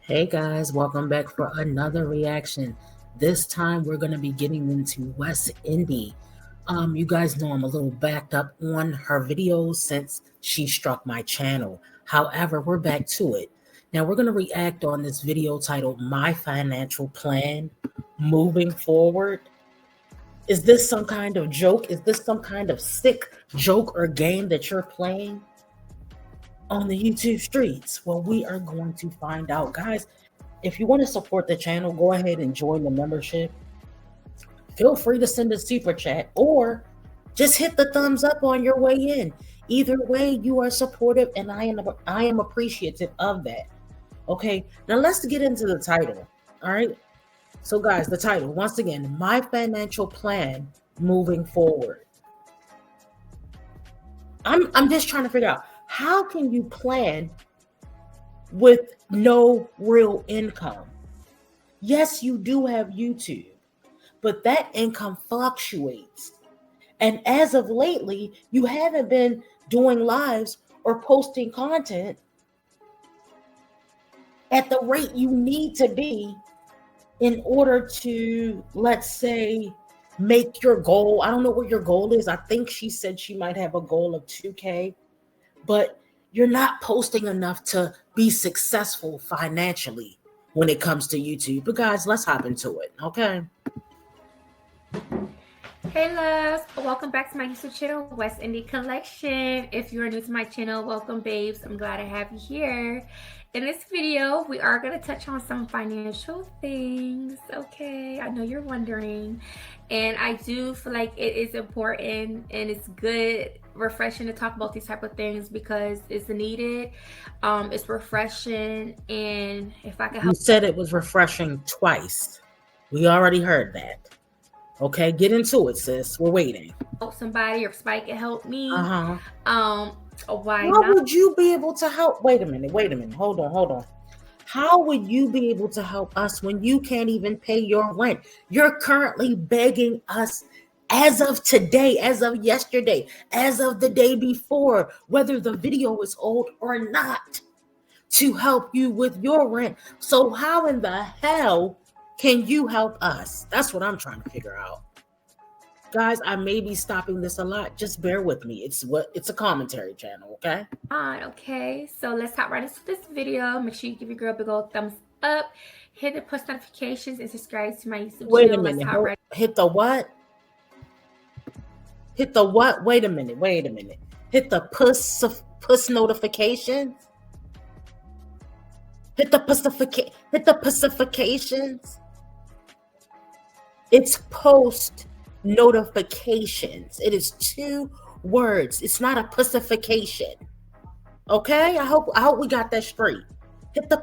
Hey guys, welcome back for another reaction. This time we're going to be getting into West Indie. You guys know I'm a little backed up on her videos since she struck my channel. However, we're back to it. Now we're going to react on this video titled My Financial Plan Moving Forward. Is this some kind of joke? Is this some kind of sick joke or game that you're playing on the YouTube streets? Well, we are going to find out, guys. If you want to support the channel, go ahead and join the membership. Feel free to send a super chat or just hit the thumbs up on your way in. Either way, you are supportive and I am appreciative of that. Okay, now let's get into the title. All right, so guys, the title, once again, My Financial Plan Moving Forward. I'm just trying to figure out, how can you plan with no real income? Yes, you do have YouTube, but that income fluctuates. And as of lately, you haven't been doing lives or posting content at the rate you need to be in order to, let's say, make your goal. I don't know what your goal is. I think she said she might have a goal of 2K, but you're not posting enough to be successful financially when it comes to YouTube. But guys, let's hop into it, okay? Hey loves, welcome back to my YouTube channel, West Indie Collection. If you're new to my channel, welcome babes. I'm glad to have you here. In this video, we are going to touch on some financial things, okay? I know you're wondering, and I do feel like it is important and it's good, refreshing to talk about these type of things because it's needed. It's refreshing, and if I could help. You said it was refreshing twice. We already heard that. Okay, get into it, sis. We're waiting. Help somebody, or somebody can help me. Why not? would you be able to help? Wait a minute. Hold on. How would you be able to help us when you can't even pay your rent? You're currently begging us as of today, as of yesterday, as of the day before, whether the video is old or not, to help you with your rent. So how in the hell can you help us? That's what I'm trying to figure out. Guys, I may be stopping this a lot. Just bear with me. It's a commentary channel, okay? Okay, so let's hop right into this video. Make sure you give your girl a big old thumbs up, hit the post notifications, and subscribe to my YouTube channel. Wait a minute. Hit the what? Hit the what? Wait a minute. Hit the push notifications. Hit the pacifications. It's post notifications. It is 2 words. It's not a pacification. Okay? I hope we got that straight. Hit the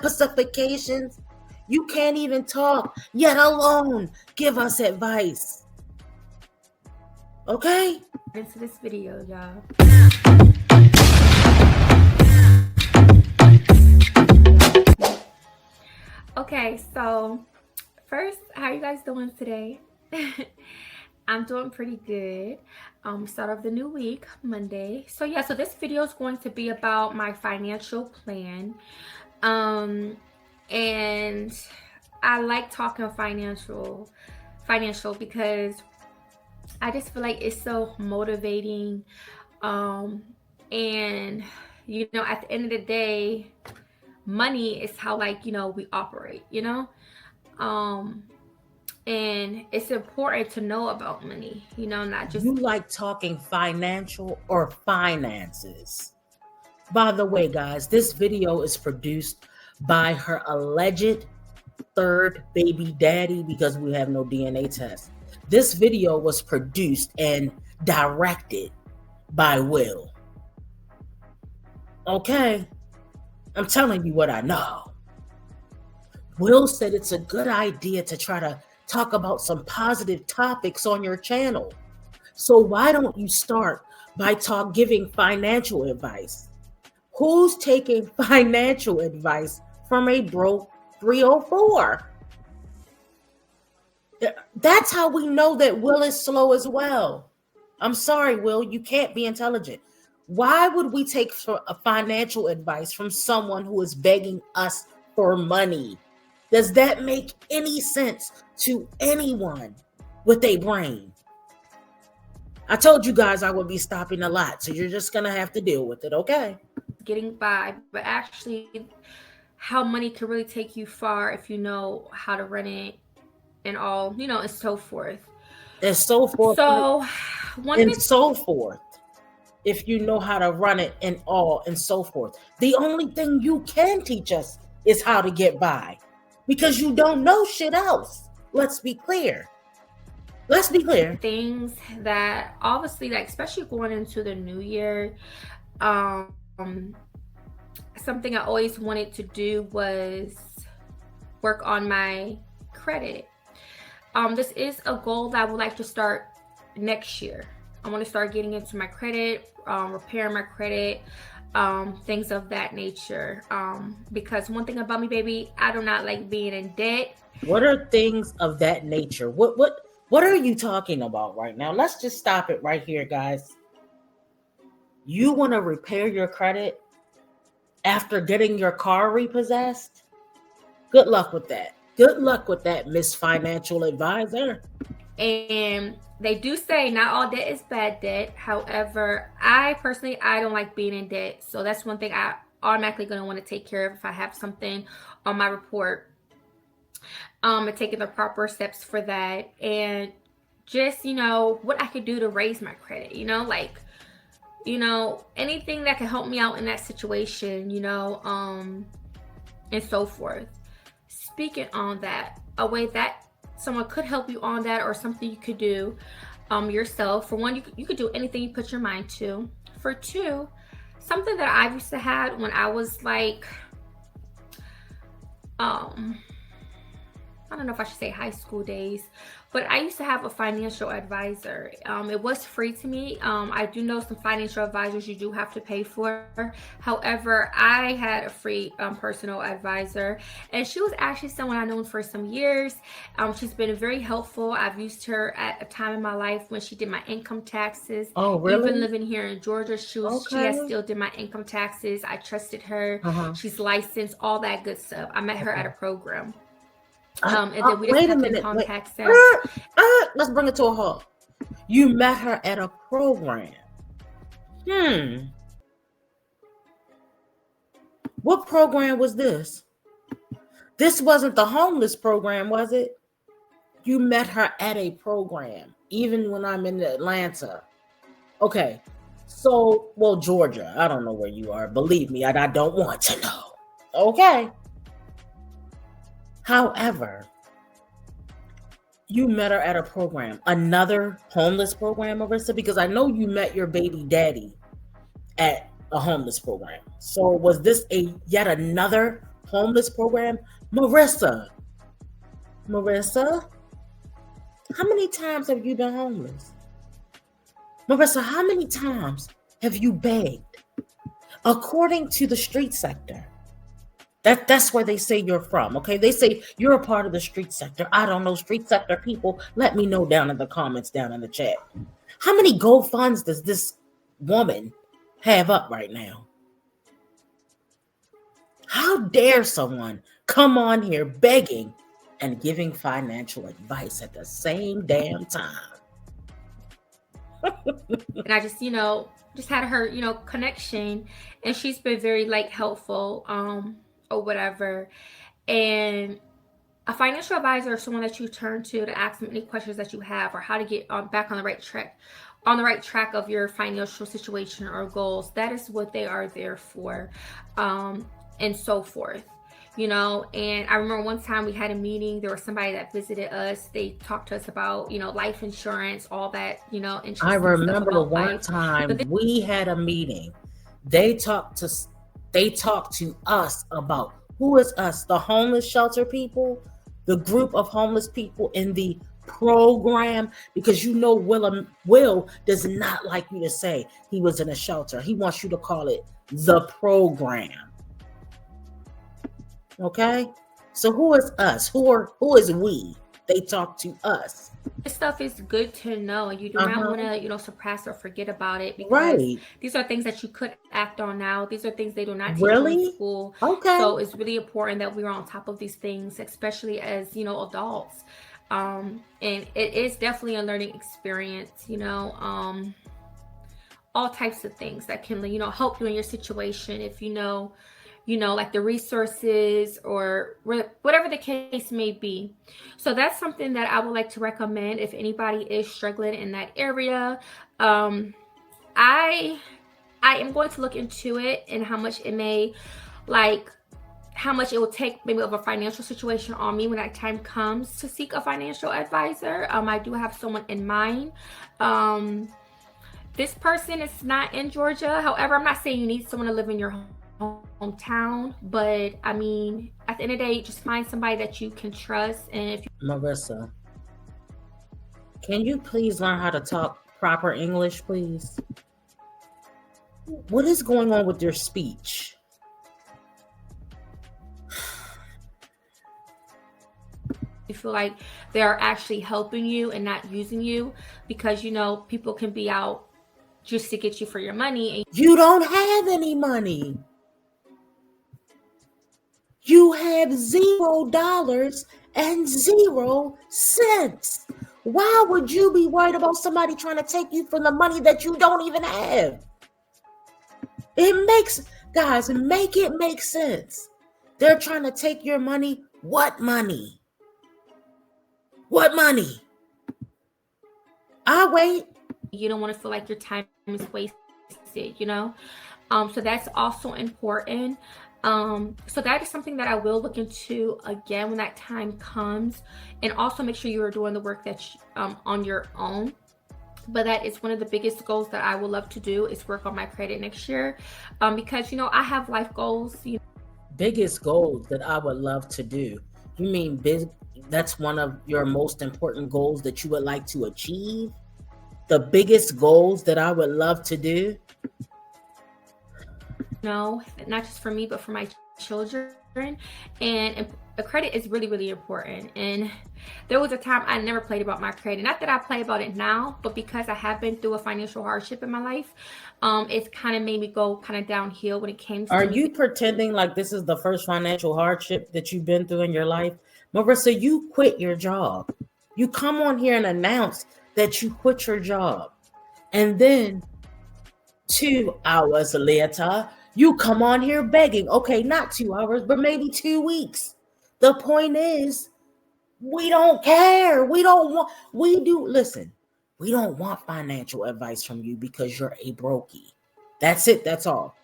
pacifications. You can't even talk, yet alone give us advice. Okay? Into this video, y'all. Okay, so first, how are you guys doing today? I'm doing pretty good. Start of the new week, Monday. So yeah, so this video is going to be about my financial plan. And I like talking financial because I just feel like it's so motivating. And you know, at the end of the day, money is how, like, you know, we operate, you know. Um, and it's important to know about money, not just. You like talking financial or finances? By the way, guys, this video is produced by her alleged third baby daddy because we have no DNA test. This video was produced and directed by Will. Okay, I'm telling you what I know. Will said it's a good idea to try to talk about some positive topics on your channel. So why don't you start by giving financial advice? Who's taking financial advice from a broke 304? That's how we know that Will is slow as well. I'm sorry, Will, you can't be intelligent. Why would we take a financial advice from someone who is begging us for money? Does that make any sense to anyone with a brain? I told you guys I would be stopping a lot, so you're just going to have to deal with it, okay? Getting by, but actually how money can really take you far if you know how to run it and all, and so forth. And so forth. So, so forth. If you know how to run it and all and so forth. The only thing you can teach us is how to get by because you don't know shit else. Let's be clear. Things that obviously, like, especially going into the new year, something I always wanted to do was work on my credit. This is a goal that I would like to start next year. I want to start getting into my credit, repairing my credit, things of that nature. Because one thing about me, baby, I do not like being in debt. What are things of that nature? What are you talking about right now? Let's just stop it right here, guys. You want to repair your credit after getting your car repossessed? Good luck with that. Good luck with that, Miss Financial Advisor. And they do say not all debt is bad debt. However, I personally, I don't like being in debt. So that's one thing I automatically going to want to take care of if I have something on my report. And taking the proper steps for that. And just, what I could do to raise my credit, anything that can help me out in that situation, and so forth. Speaking on that, a way that someone could help you on that, or something you could do yourself. For one, you could do anything you put your mind to. For two, something that I used to have when I was like, I don't know if I should say high school days, but I used to have a financial advisor. It was free to me. I do know some financial advisors you do have to pay for. However, I had a free personal advisor, and she was actually someone I've known for some years. She's been very helpful. I've used her at a time in my life when she did my income taxes. Oh, really? Even living here in Georgia, she has still did my income taxes. I trusted her. She's licensed, all that good stuff. I met her at a program. And then we just kept in contact since. Let's bring it to a halt. You met her at a program. What program was this? This wasn't the homeless program, was it? You met her at a program, even when I'm in Atlanta. Okay. So, well, Georgia. I don't know where you are. Believe me, I don't want to know. Okay. However, you met her at a program, another homeless program, Marissa, because I know you met your baby daddy at a homeless program. So was this yet another homeless program? Marissa, how many times have you been homeless? Marissa, how many times have you begged? According to the street sector, that's where they say you're from, okay? They say you're a part of the street sector. I don't know street sector people. Let me know down in the comments, down in the chat. How many GoFunds does this woman have up right now? How dare someone come on here begging and giving financial advice at the same damn time? And I just had her, connection, and she's been very helpful, or whatever. And A financial advisor is someone that you turn to ask them any questions that you have or how to get back on the right track of your financial situation or goals. That is what they are there for, and so forth. And I remember one time we had a meeting. There was somebody that visited us. They talked to us about life insurance, all that I interesting stuff remember about one life. time But this we had a meeting. They talked to they talked to us about who is us, the homeless shelter people, the group of homeless people in the program, because Will does not like you to say he was in a shelter. He wants you to call it the program. Okay? So who is us? Who is we? They talk to us. stuff is good to know, and you do not Uh-huh. want to suppress or forget about it, because Right. these are things that you could act on now. These are things they do not teach you in Really? school. Okay. So it's really important that we're on top of these things, especially as adults. And it is definitely a learning experience. All types of things that can help you in your situation, if like the resources or whatever the case may be. So that's something that I would like to recommend if anybody is struggling in that area. Um i i am going to look into it and how much it may, like, how much it will take maybe of a financial situation on me when that time comes to seek a financial advisor. I do have someone in mind. This person is not in Georgia. However, I'm not saying you need someone to live in your hometown, but I mean, at the end of the day, just find somebody that you can trust. And if Marissa, can you please learn how to talk proper English, please? What is going on with your speech? you feel like they are actually helping you and not using you, because people can be out just to get you for your money. And You don't have any money. You have $0 and 0 cents. Why would you be worried about somebody trying to take you from the money that you don't even have? Guys, make it make sense. They're trying to take your money. What money? What money? I wait. you don't want to feel like your time is wasted. So that's also important. So that is something that I will look into again when that time comes, and also make sure you are doing the work on your own. But that is one of the biggest goals that I would love to do, is work on my credit next year, because I have life goals. Biggest goals that I would love to do. You mean big? That's one of your most important goals that you would like to achieve? The biggest goals that I would love to do? Not just for me, but for my children. And the credit is really, really important. And there was a time I never played about my credit. Not that I play about it now, but because I have been through a financial hardship in my life, it's kind of made me go kind of downhill when it came to Are me. you pretending like this is the first financial hardship that you've been through in your life? Marissa, you quit your job. You come on here and announce that you quit your job. And then 2 hours later, you come on here begging. Okay, not 2 hours, but maybe 2 weeks. The point is, we don't care. We don't want financial advice from you because you're a brokey. That's it. That's all.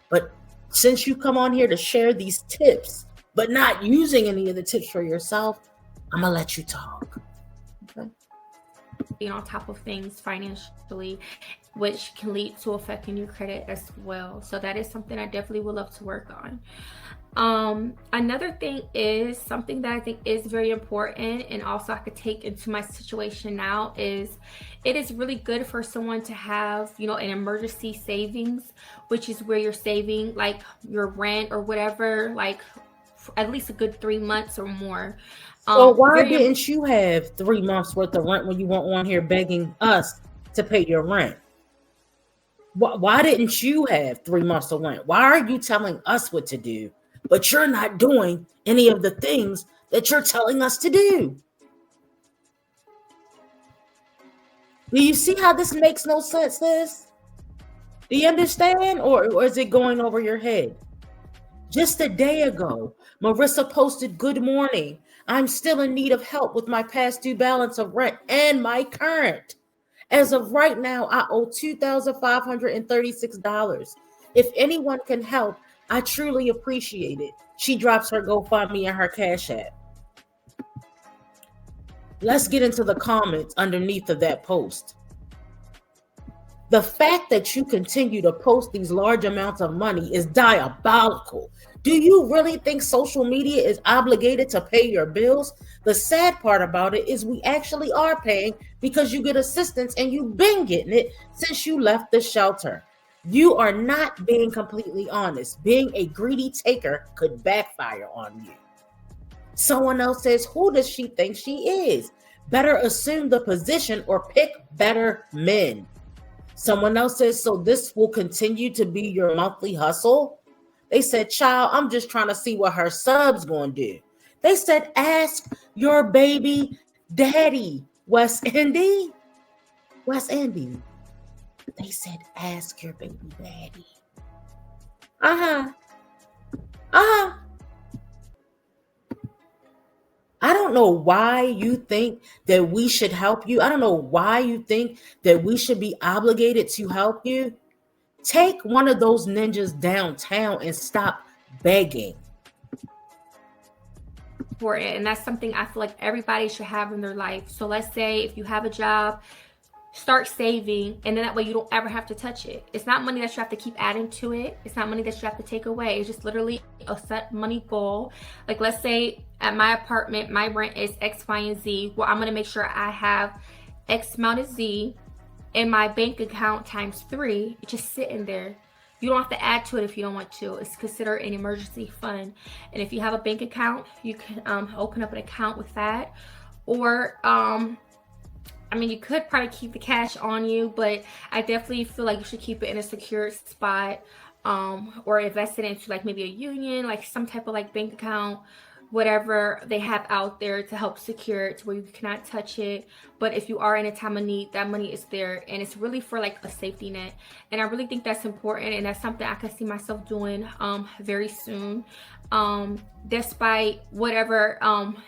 But since you come on here to share these tips, but not using any of the tips for yourself, I'm going to let you talk. Okay. Being on top of things financially, which can lead to affecting your credit as well. So that is something I definitely would love to work on. Another thing is something that I think is very important, and also I could take into my situation now, is it is really good for someone to have, an emergency savings, which is where you're saving like your rent or whatever, like at least a good 3 months or more. So why Very didn't you have 3 months worth of rent when you weren't on here begging us to pay your rent? Why didn't you have 3 months of rent? Why are you telling us what to do, but you're not doing any of the things that you're telling us to do? Do you see how this makes no sense, sis? Do you understand? Or is it going over your head? Just a day ago, Marissa posted, "Good morning. I'm still in need of help with my past due balance of rent and my current. As of right now, I owe $2,536. If anyone can help, I truly appreciate it." She drops her GoFundMe and her Cash App. Let's get into the comments underneath of that post. The fact that you continue to post these large amounts of money is diabolical. Do you really think social media is obligated to pay your bills? The sad part about it is we actually are paying because you get assistance, and you've been getting it since you left the shelter. You are not being completely honest. Being a greedy taker could backfire on you. Someone else says, "Who does she think she is? Better assume the position or pick better men." Someone else says, "So this will continue to be your monthly hustle?" They said, "Child, I'm just trying to see what her sub's going to do." They said, "Ask your baby daddy." West Indy? West Indy. They said, "Ask your baby daddy." Uh-huh. Uh-huh. I don't know why you think that we should help you. I don't know why you think that we should be obligated to help you. Take one of those ninjas downtown and stop begging. Important, and that's something I feel like everybody should have in their life. So let's say if you have a job, start saving, and then that way you don't ever have to touch it. It's not money that you have to keep adding to it. It's not money that you have to take away. It's just literally a set money goal. Like, let's say at my apartment, my rent is X, Y, and Z. Well, I'm going to make sure I have X amount of Z in my bank account times 3. It's just sitting there. You don't have to add to it if you don't want to. It's considered an emergency fund. And if you have a bank account, you can open up an account with that. Or I mean, you could probably keep the cash on you, but I definitely feel like you should keep it in a secure spot, or invest it into like maybe a union, like some type of like bank account, whatever they have out there to help secure it to where you cannot touch it. But if you are in a time of need, that money is there, and it's really for like a safety net. And I really think that's important, and that's something I can see myself doing very soon. Despite whatever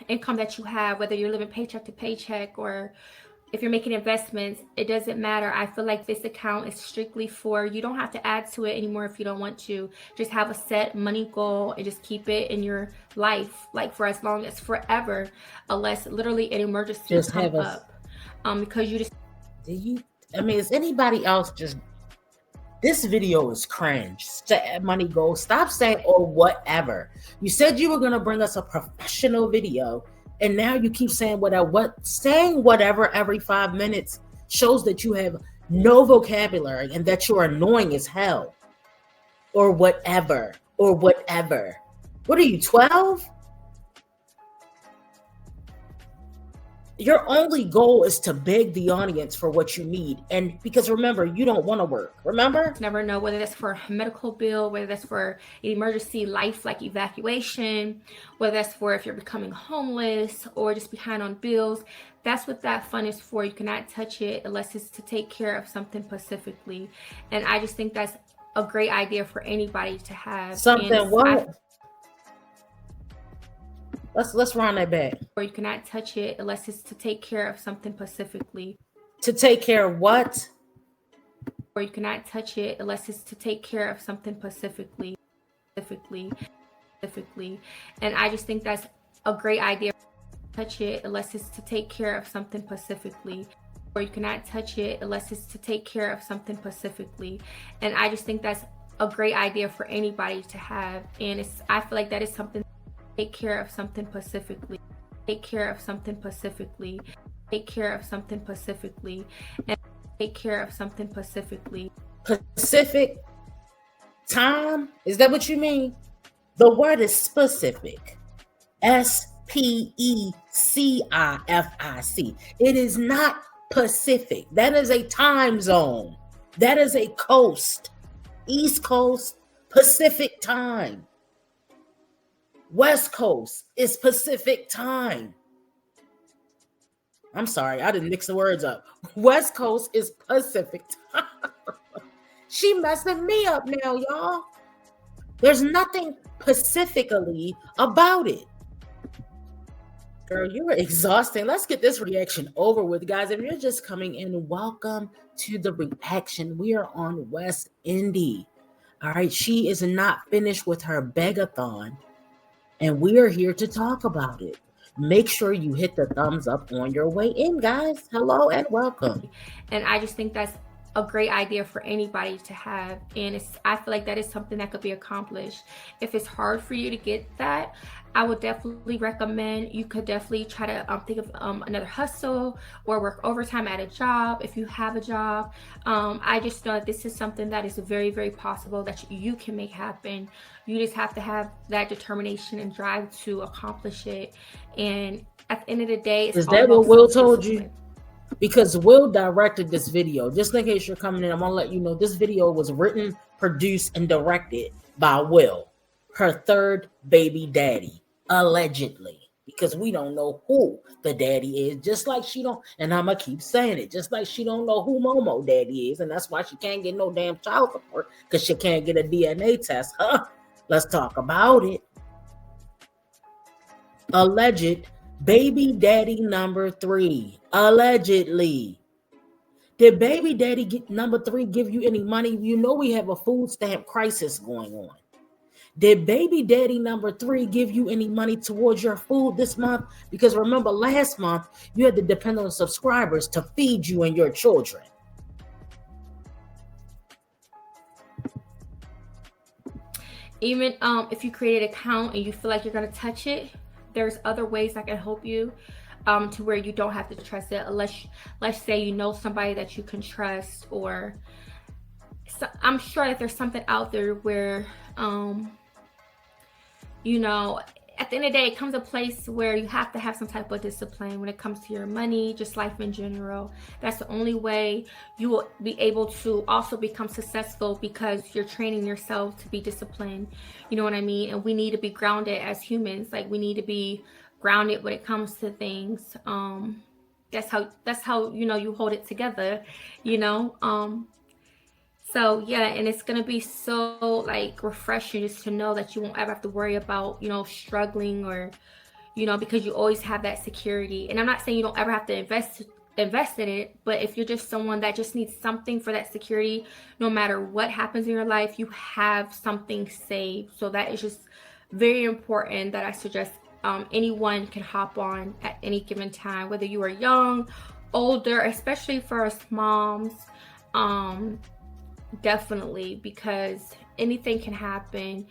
income that you have, whether you're living paycheck to paycheck or if you're making investments, it doesn't matter. I feel like this account is strictly for, you don't have to add to it anymore if you don't want to. Just have a set money goal and just keep it in your life, like for as long as forever, unless literally an emergency Just comes have a, up. Because you just, I mean, is anybody else just, this video is cringe. Set money goal. Stop saying, "or whatever." You said you were going to bring us a professional video, and now you keep saying whatever. Saying whatever every 5 minutes shows that you have no vocabulary and that you're annoying as hell. Or whatever. Or whatever. What are you, 12? Your only goal is to beg the audience for what you need. And because remember, you don't want to work. Remember? never know whether that's for a medical bill, whether that's for an emergency life like evacuation, whether that's for if you're becoming homeless or just behind on bills. That's what that fund is for. You cannot touch it unless it's to take care of something specifically. And I just think that's a great idea for anybody to have. Something what? Let's run that back. Or you cannot touch it unless it's to take care of something specifically. To take care of what? Or you cannot touch it unless it's to take care of something specifically. And I just think that's a great idea. Touch it unless it's to take care of something specifically. Or you cannot touch it unless it's to take care of something specifically. And I just think that's a great idea for anybody to have. And I feel like that is something. Take care of something specifically. Take care of something specifically. Take care of something specifically. And take care of something specifically. Pacific time? Is that what you mean? The word is specific. SPECIFIC. It is not Pacific. That is a time zone. That is a coast. East Coast, Pacific time. West Coast is Pacific time. I'm sorry, I didn't mix the words up. West Coast is Pacific time. She messing me up now, y'all. There's nothing specifically about it. Girl, you are exhausting. Let's get this reaction over with, guys. If you're just coming in, welcome to the reaction. We are on West Indy. All right, she is not finished with her begathon, and we are here to talk about it. Make sure you hit the thumbs up on your way in, guys. Hello and welcome. And I just think that's a great idea for anybody to have, and I feel like that is something that could be accomplished. If it's hard for you to get that, I would definitely recommend you could definitely try to think of another hustle or work overtime at a job if you have a job. I just know that this is something that is very, very possible that you can make happen. You just have to have that determination and drive to accomplish it. And at the end of the day, it's is all that about what Will told you? self-discipline. Because Will directed this video. Just in case you're coming in, I'm gonna let you know this video was written, produced, and directed by Will, her third baby daddy, allegedly. Because we don't know who the daddy is, just like she don't, and I'm gonna keep saying it, just like she don't know who Momo daddy is, and that's why she can't get no damn child support, because she can't get a DNA test. Huh? Let's talk about it. Alleged baby daddy number 3. Allegedly. Did baby daddy number 3 give you any money? You know we have a food stamp crisis going on. Did baby daddy number 3 give you any money towards your food this month? Because remember, last month you had to depend on subscribers to feed you and your children. Even if you create an account and you feel like you're going to touch it, there's other ways that can help you to where you don't have to trust it, unless, let's say, you know somebody that you can trust, or I'm sure that there's something out there where you know, at the end of the day, it comes a place where you have to have some type of discipline when it comes to your money, just life in general. That's the only way you will be able to also become successful, because you're training yourself to be disciplined. You know what I mean? And we need to be grounded as humans. Like, we need to be grounded when it comes to things. That's how you know you hold it together, you know. So yeah, and it's gonna be so like refreshing just to know that you won't ever have to worry about, you know, struggling, or, you know, because you always have that security. And I'm not saying you don't ever have to invest in it, but if you're just someone that just needs something for that security, no matter what happens in your life, you have something saved. So that is just very important, that I suggest anyone can hop on at any given time, whether you are young, older, especially for us moms. Definitely, because anything can happen,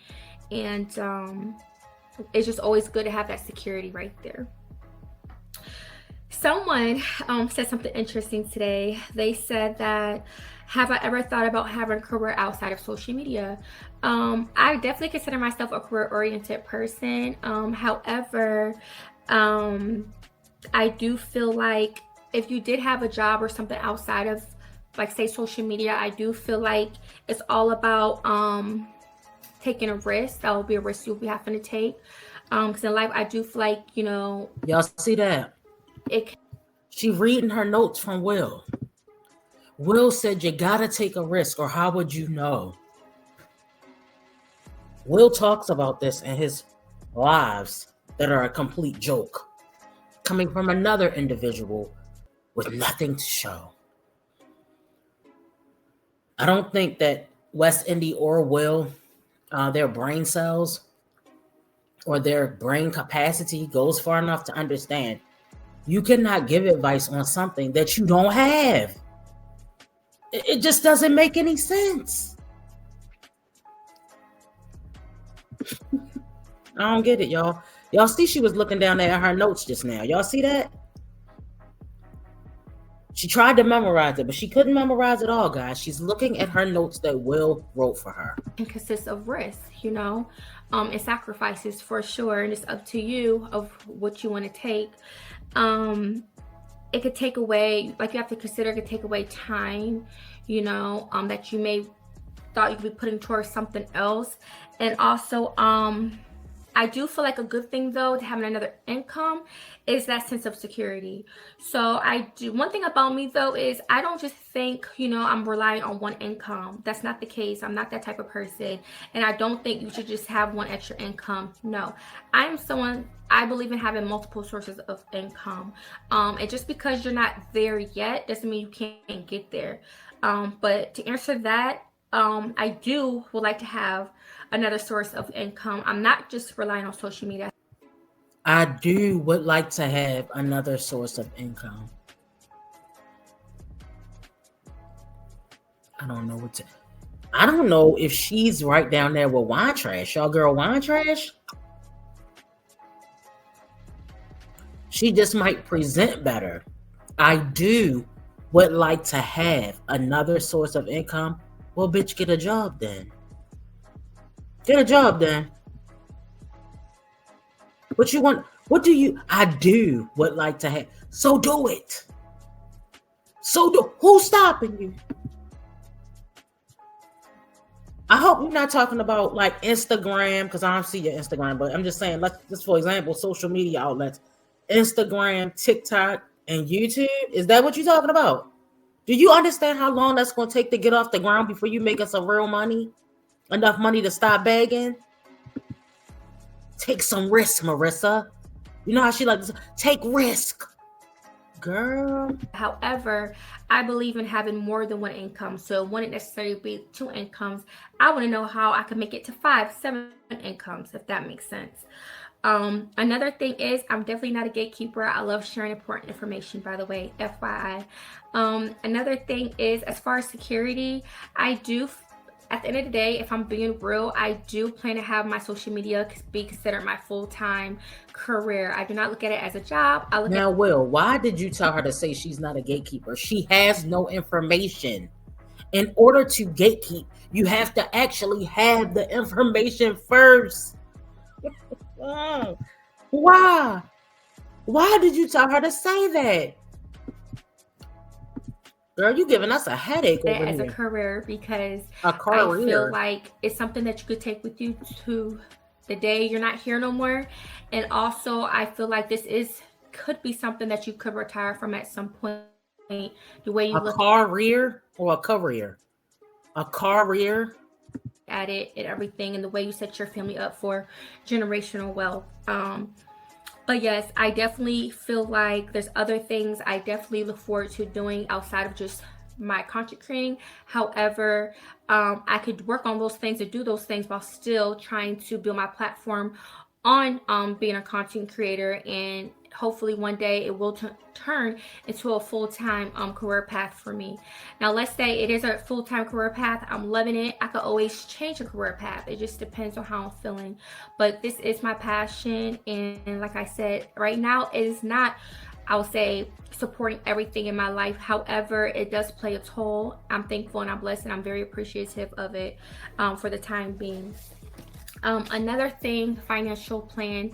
and it's just always good to have that security right there. Someone said something interesting today. They said that, have I ever thought about having a career outside of social media? I definitely consider myself a career-oriented person. However, I do feel like if you did have a job or something outside of, like, say, social media, I do feel like it's all about taking a risk. That will be a risk you'll be having to take. Because in life, I do feel like, you know, y'all see that? it. She reading her notes from Will. Will said you gotta take a risk, or how would you know? Will talks about this in his lives that are a complete joke, coming from another individual with nothing to show. I don't think that West Indy or Will, their brain cells or their brain capacity goes far enough to understand you cannot give advice on something that you don't have. It just doesn't make any sense. I don't get it, y'all. Y'all see she was looking down at her notes just now. Y'all see that? She tried to memorize it, but she couldn't memorize it all, guys. She's looking at her notes that Will wrote for her. It consists of risks, you know, and sacrifices for sure. And it's up to you of what you want to take. It could take away, like, you have to consider, it could take away time, you know, that you may thought you'd be putting towards something else. And also, I do feel like a good thing though to having another income is that sense of security. So I do, one thing about me though is I don't just think, I'm relying on one income. That's not the case. I'm not that type of person. And I don't think you should just have one extra income. No. I am someone, I believe in having multiple sources of income. And just because you're not there yet doesn't mean you can't get there. But to answer that, I do would like to have another source of income. I'm not just relying on social media. I do would like to have another source of income. I don't know what to. I don't know if she's right down there with Wine Trash. Y'all girl Wine Trash? She just might present better. I do would like to have another source of income. Well, bitch, get a job then. Get a job then. What you want? What do you? I do would like to have. So do it. So do. Who's stopping you? I hope you're not talking about like Instagram, because I don't see your Instagram, but I'm just saying, let's just for example, social media outlets, Instagram, TikTok, and YouTube. Is that what you're talking about? Do you understand how long that's going to take to get off the ground before you make us some real money? Enough money to stop begging? Take some risk, Marissa. You know how she likes to take risk. Girl. However, I believe in having more than one income. So it wouldn't necessarily be two incomes. I want to know how I can make it to 5, 7 incomes, if that makes sense. Another thing is I'm definitely not a gatekeeper. I love sharing important information, by the way, FYI. Another thing is, as far as security, I do, at the end of the day, if I'm being real, I do plan to have my social media be considered my full-time career. I do not look at it as a job. I look now, Will, why did you tell her to say she's not a gatekeeper? She has no information. In order to gatekeep, you have to actually have the information first. Why? Why did you tell her to say that? Girl, you giving us a headache over as here. a career because A career. I feel like it's something that you could take with you to the day you're not here no more. And also, I feel like this could be something that you could retire from at some point. The way you look career or a career? A career at it and everything, and the way you set your family up for generational wealth. But yes, I definitely feel like there's other things I definitely look forward to doing outside of just my content creating. However, I could work on those things and do those things while still trying to build my platform on being a content creator, and hopefully one day it will turn into a full-time career path for me. Now, let's say it is a full-time career path. I'm loving it. I could always change a career path. It just depends on how I'm feeling. But this is my passion. And like I said, right now it is not, I would say, supporting everything in my life. However, it does play a toll. I'm thankful and I'm blessed and I'm very appreciative of it for the time being. Another thing, financial plan.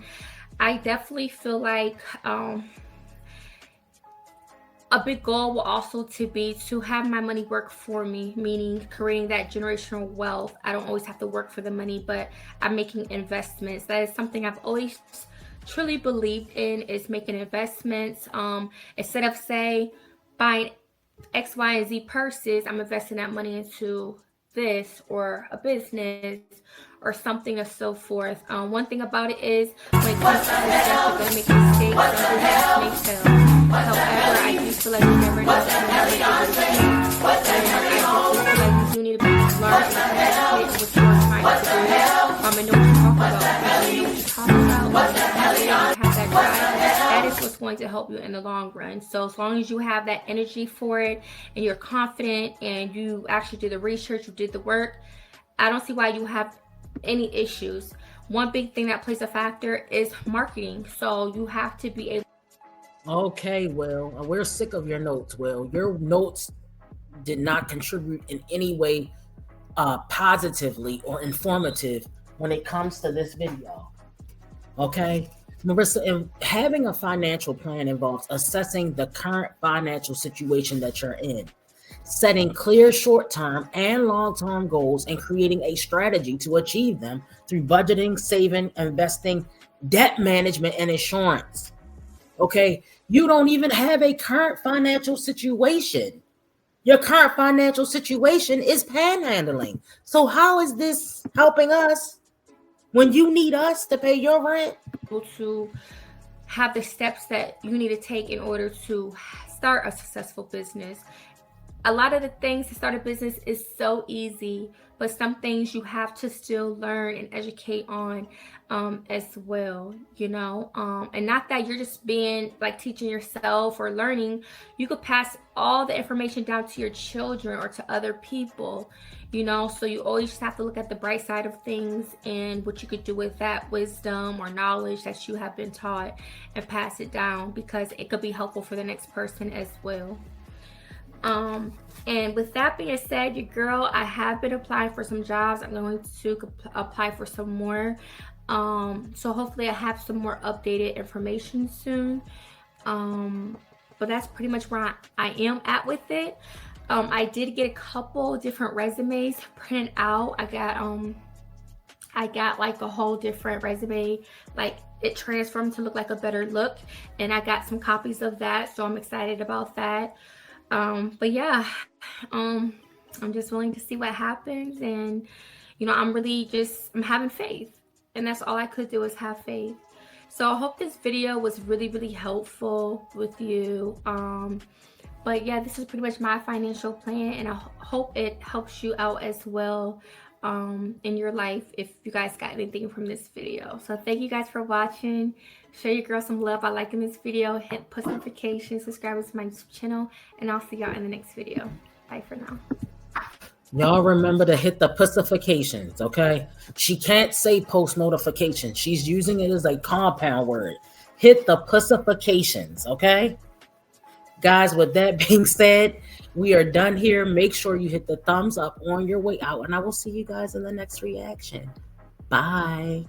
I definitely feel like a big goal will also to be to have my money work for me, meaning creating that generational wealth. I don't always have to work for the money, but I'm making investments. That is something I've always truly believed in, is making investments. Instead of, say, buying X, Y, and Z purses, I'm investing that money into this or a business or something of so forth. One thing about it is when it comes to success, you're going to make mistakes and business may fail. However, I do feel like you never know if you're going to make a mistake. And I do feel like you do need to be smart and educated in what you're trying to do. And know what you're talking about. Because you know what you're talking about, and have that drive, that is what's going to help you in the long run. So as long as you have that energy for it and you're confident and you actually did the research, you did the work, I don't see why you have any issues. One big thing that plays a factor is marketing. So you have to be able. Okay, Will, we're sick of your notes, Will. Your notes did not contribute in any way positively or informative when it comes to this video. Okay, Marissa, and having a financial plan involves assessing the current financial situation that you're in, setting clear short-term and long-term goals and creating a strategy to achieve them through budgeting, saving, investing, debt management, and insurance. Okay, you don't even have a current financial situation. Your current financial situation is panhandling. So how is this helping us when you need us to pay your rent? To have the steps that you need to take in order to start a successful business. A lot of the things to start a business is so easy, but some things you have to still learn and educate on as well, and not that you're just being like teaching yourself or learning. You could pass all the information down to your children or to other people, so you always just have to look at the bright side of things and what you could do with that wisdom or knowledge that you have been taught and pass it down, because it could be helpful for the next person as well. And with that being said, your girl, I have been applying for some jobs. I'm going to apply for some more. So hopefully I have some more updated information soon. But that's pretty much where I am at with it. I did get a couple different resumes printed out. I got like a whole different resume, like it transformed to look like a better look, and I got some copies of that, so I'm excited about that. But yeah, I'm just willing to see what happens, and I'm having faith, and that's all I could do is have faith. So I hope this video was really, really helpful with you. But yeah, this is pretty much my financial plan, and I hope it helps you out as well in your life if you guys got anything from this video. So thank you guys for watching. Show your girl some love by liking this video, hit post notifications, subscribe to my YouTube channel, and I'll see y'all in the next video. Bye for now. Y'all remember to hit the pussifications, okay? She can't say post notifications. She's using it as a compound word. Hit the pussifications, okay? Guys, with that being said, we are done here. Make sure you hit the thumbs up on your way out, and I will see you guys in the next reaction. Bye.